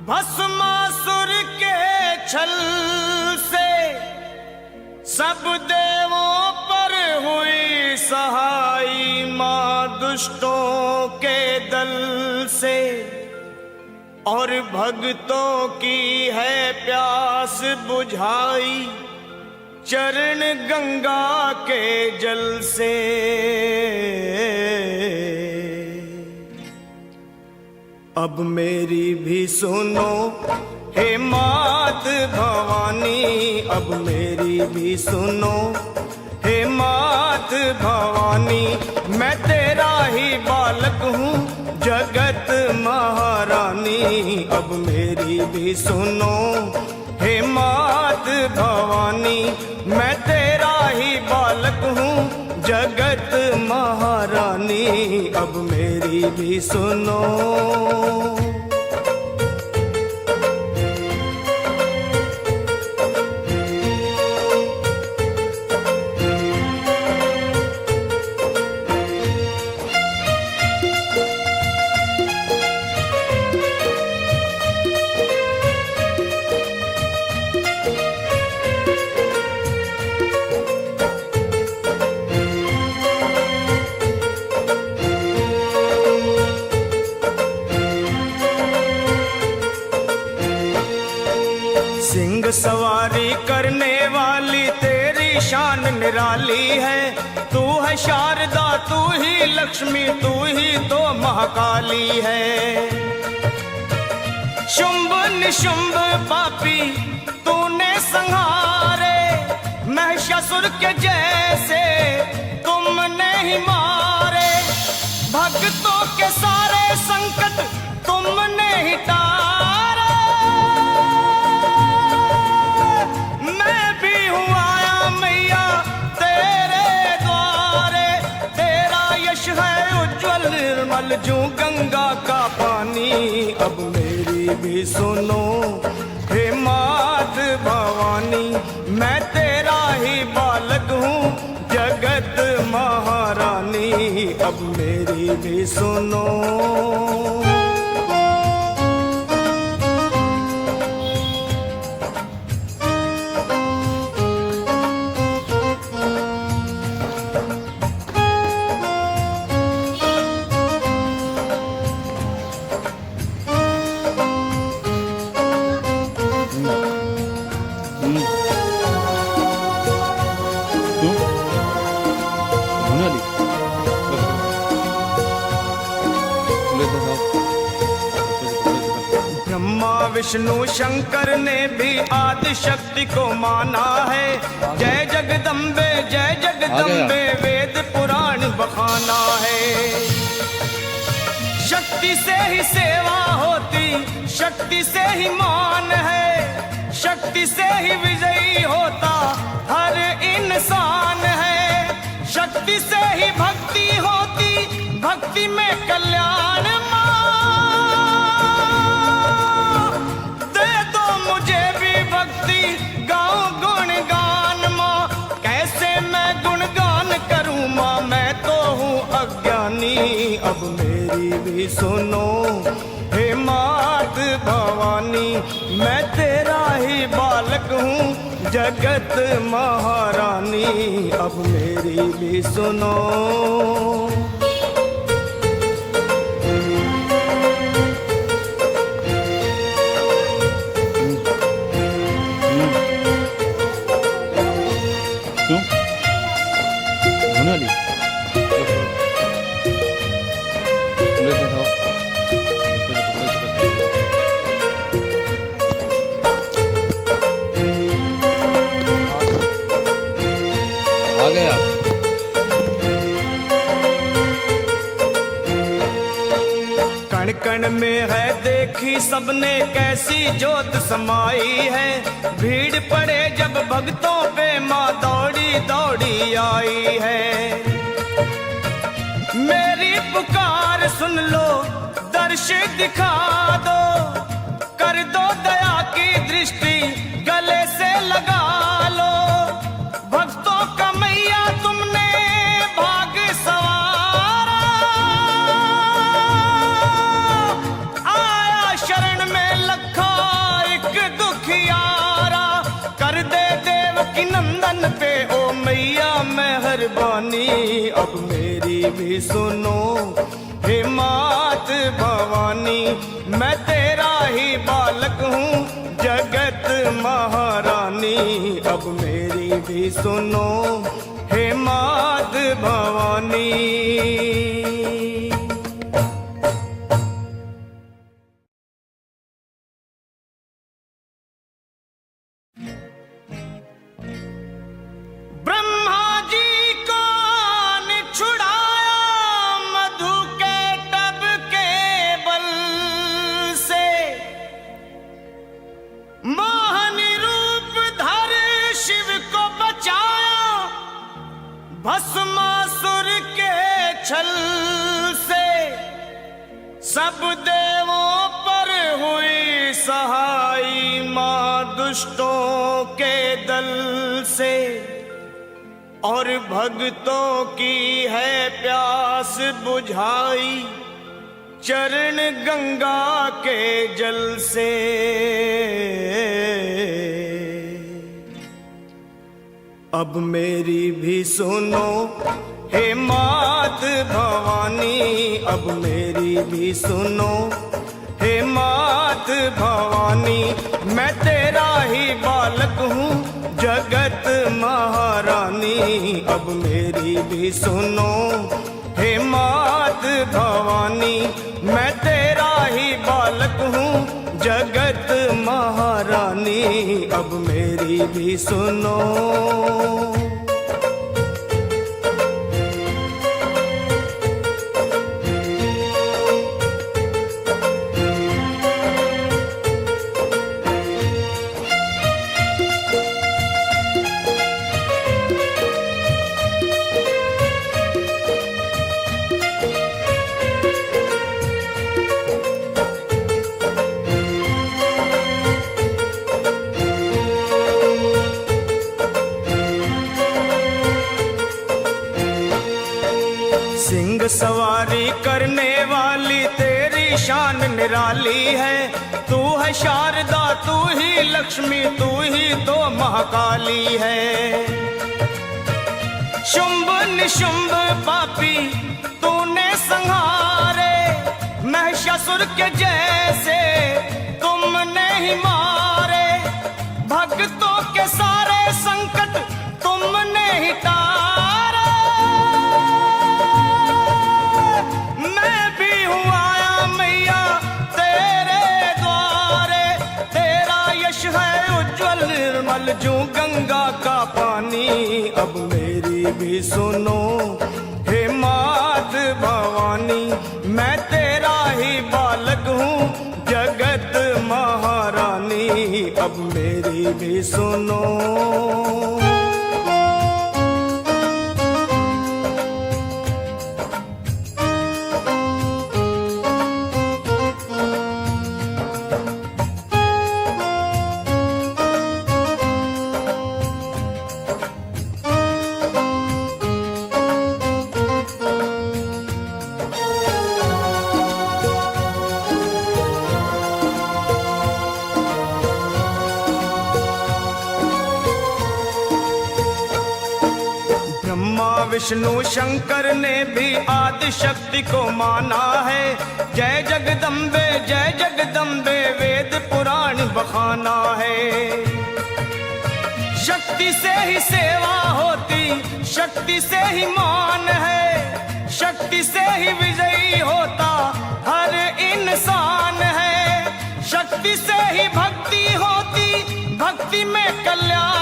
भस्मासुर के छल से सब देवों पर हुई सहाई, मां दुष्टों के दल से और भक्तों की है प्यास बुझाई, चरण गंगा के जल से। अब मेरी भी सुनो हे मात भवानी, अब मेरी भी सुनो हे मात भवानी, मैं तेरा ही बालक हूँ जगत महारानी। अब मेरी भी सुनो हे मात भवानी, मैं तेरा ही बालक हूँ जगत महारानी। अब मेरी भी सुनो। सिंह सवारी करने वाली तेरी शान निराली है, तू है शारदा तू ही लक्ष्मी तू ही तो महाकाली है। शुंभ निशुंभ पापी तूने संहारे, महिषासुर के जैसे तुमने ही मारे, भक्तों के सारे संकट तुमने ही टारे। निर्मल जो गंगा का पानी, अब मेरी भी सुनो हे मात भवानी, मैं तेरा ही बालक हूँ जगत महारानी। अब मेरी भी सुनो। ब्रह्मा विष्णु शंकर ने भी आदि शक्ति को माना है, जय जगदम्बे वेद पुराण बखाना है। शक्ति से ही सेवा होती, शक्ति से ही मान है, शक्ति से ही विजयी होता हर इंसान है। शक्ति से ही भक्ति होती, भक्ति में कल्याण। दे दो मुझे भी भक्ति गाऊं गुणगान माँ, कैसे मैं गुणगान करूं माँ, मैं तो हूँ अज्ञानी। अब मेरी भी सुनो हे मात भवानी, मैं तेरा ही बालक हूँ जगत महारानी। अब मेरी भी सुनो। आ गया। कण कण में है देखी सबने कैसी ज्योत समाई है, भीड़ पड़े जब भक्तों पे माँ दौड़ी दौड़ी आई है। मेरी पुकार सुन लो दर्श दिखा दो, कर दो दया की दृष्टि गले से लगा लो। भक्तों का मैया तुमने भाग सवारा, आया शरण में लखों बानी अब मेरी भी सुनो हे मात भवानी। मैं तेरा ही बालक हूँ जगत महारानी अब मेरी भी सुनो हे मात भवानी। भस्मासुर के छल से सब देवों पर हुई सहाई मां दुष्टों के दल से। और भक्तों की है प्यास बुझाई चरण गंगा के जल से। अब मेरी भी सुनो हे मात भवानी अब मेरी भी सुनो हे मात भवानी। मैं तेरा ही बालक हूँ जगत महारानी अब मेरी भी सुनो हे मात भवानी। मैं तेरा ही बालक हूँ जगत महारानी अब मेरी भी सुनो। सिंह सवारी करने वाली तेरी शान निराली है। तू है शारदा तू ही लक्ष्मी तू ही तो महाकाली है। शुंभ निशुंभ पापी तूने संहारे महिषासुर के जैसे तुमने ही मारे। भक्तों के सारे संकट तुमने ही तारे। मैं भी हूँ आया मैया तेरे द्वारे। तेरा यश है उज्जवल निर्मल जो गंगा का पानी अब मेरी भी सुनो हे मात भवानी। मैं तेरा ही बालक हूँ जगत महारानी अब मेरी भी सुनो। विष्णु शंकर ने भी आदि शक्ति को माना है। जय जगदम्बे वेद पुराण बखाना है। शक्ति से ही सेवा होती शक्ति से ही मान है। शक्ति से ही विजयी होता हर इंसान है। शक्ति से ही भक्ति होती भक्ति में कल्याण।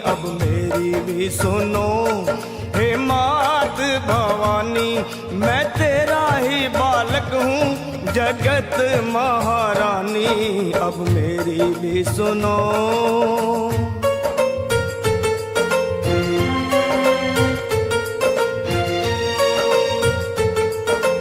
अब मेरी भी सुनो हे मात भवानी। मैं तेरा ही बालक हूँ जगत महारानी अब मेरी भी सुनो।